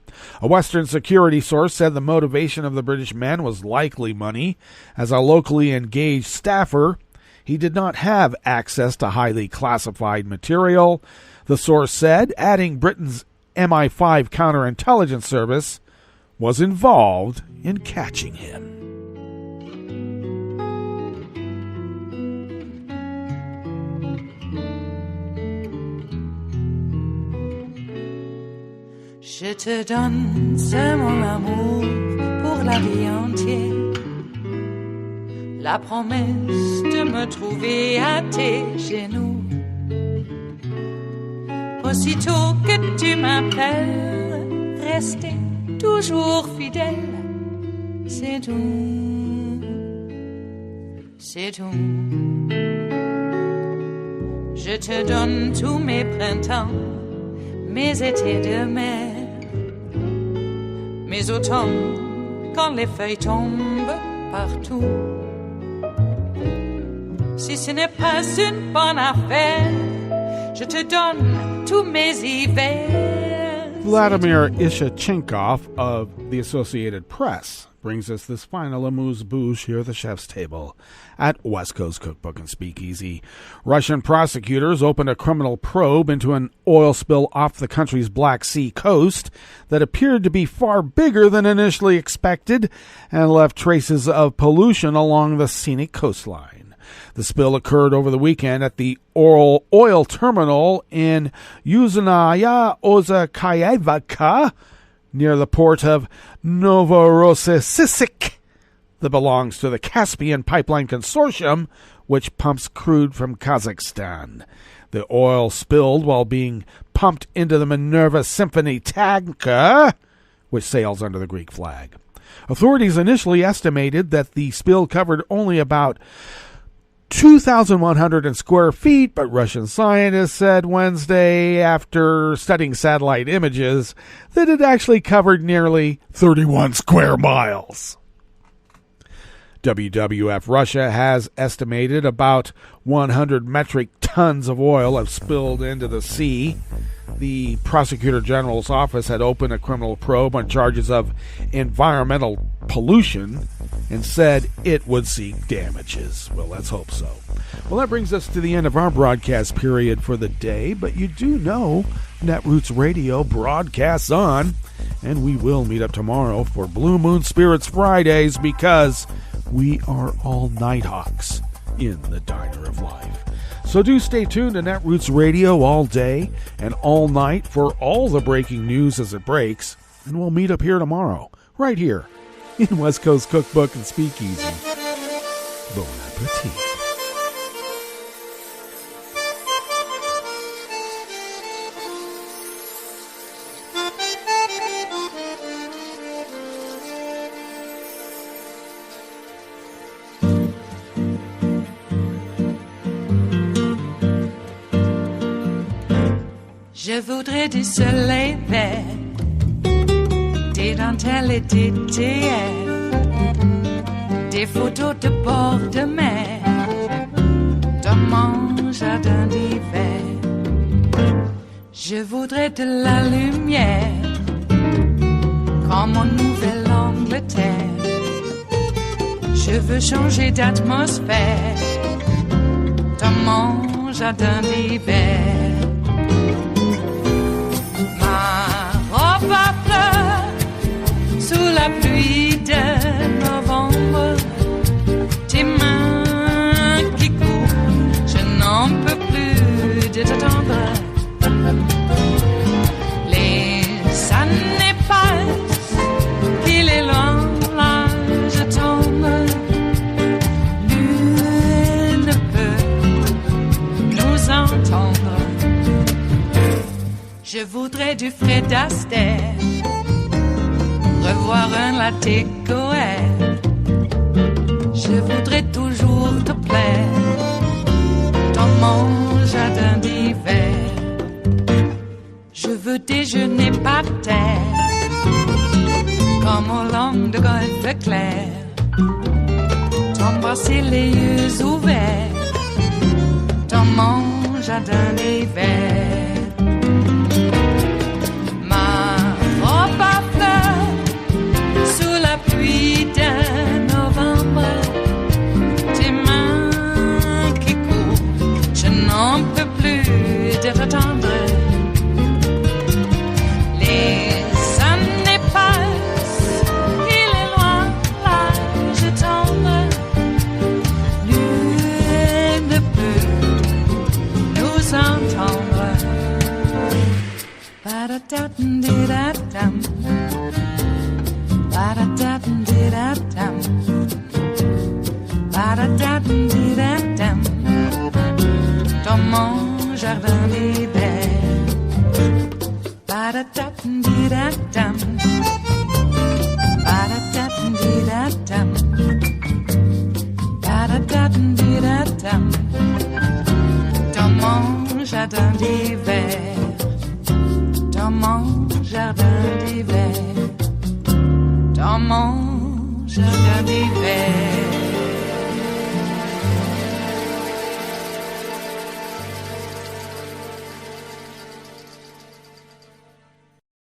A Western security source said the motivation of the British man was likely money. As a locally engaged staffer, he did not have access to highly classified material, the source said, adding Britain's MI5 counterintelligence service was involved in catching him. Je te donne ce mon amour pour la vie entière. La promesse de me trouver à tes genoux. Aussitôt que tu m'appelles, rester toujours fidèle, c'est tout, c'est tout. Je te donne tous mes printemps, mes étés de mer, mes automnes quand les feuilles tombent partout. Si ce n'est pas une bonne affaire, je te donne tous mes hivers. Vladimir Ishachenkov of the Associated Press brings us this final amuse-bouche here at the chef's table at West Coast Cookbook and Speakeasy. Russian prosecutors opened a criminal probe into an oil spill off the country's Black Sea coast that appeared to be far bigger than initially expected and left traces of pollution along the scenic coastline. The spill occurred over the weekend at the oil terminal in Yuzhnaya Ozhikayevka, near the port of Novorossiysk, that belongs to the Caspian Pipeline Consortium, which pumps crude from Kazakhstan. The oil spilled while being pumped into the Minerva Symphony tanker, which sails under the Greek flag. Authorities initially estimated that the spill covered only about 2,100 square feet, but Russian scientists said Wednesday, after studying satellite images, that it actually covered nearly 31 square miles. WWF Russia has estimated about 100 metric tons of oil have spilled into the sea. The Prosecutor General's office had opened a criminal probe on charges of environmental pollution and said it would seek damages. Well, let's hope so. Well, that brings us to the end of our broadcast period for the day, but you do know Netroots Radio broadcasts on, and we will meet up tomorrow for Blue Moon Spirits Fridays because we are all Nighthawks in the Diner of Life. So do stay tuned to Netroots Radio all day and all night for all the breaking news as it breaks. And we'll meet up here tomorrow, right here in West Coast Cookbook and Speakeasy. Bon appetit. Je voudrais du soleil vert, des dentelles et des théières, des photos de bord de mer, dans mon jardin d'hiver. Je voudrais de la lumière, comme en Nouvelle-Angleterre. Je veux changer d'atmosphère, dans mon jardin d'hiver. Robe à fleurs, sous la pluie de novembre, tes mains qui courent, je n'en peux plus de t'attendre. Les années passent, qu'il est loin, là je tombe. Nul ne peut nous entendre. Je voudrais du Fred Astaire, revoir un latte Goël. Je voudrais toujours te plaire dans mon jardin d'hiver. Je veux déjeuner par terre, comme au long de golfe clair, t'embrasser les yeux ouverts dans mon jardin d'hiver. Pluie de novembre, tes mains qui courent, je n'en peux plus de t'attendre. Les années passent, il est loin, là je tombe. Nul ne peut nous entendre. Ba-da-da-dum-di-da-dum. Ba-da-da-dum-di-da-dum. Ba-da-da-dum-di-da-dum. Dans mon jardin d'hiver. Ba-da-da-dum-di-da-dum. Ba-da-da-dum-di-da-dum. Ba-da-da-dum-di-da-dum. Dans mon jardin d'hiver. Dans mon jardin d'hiver. Dans mon jardin d'hiver.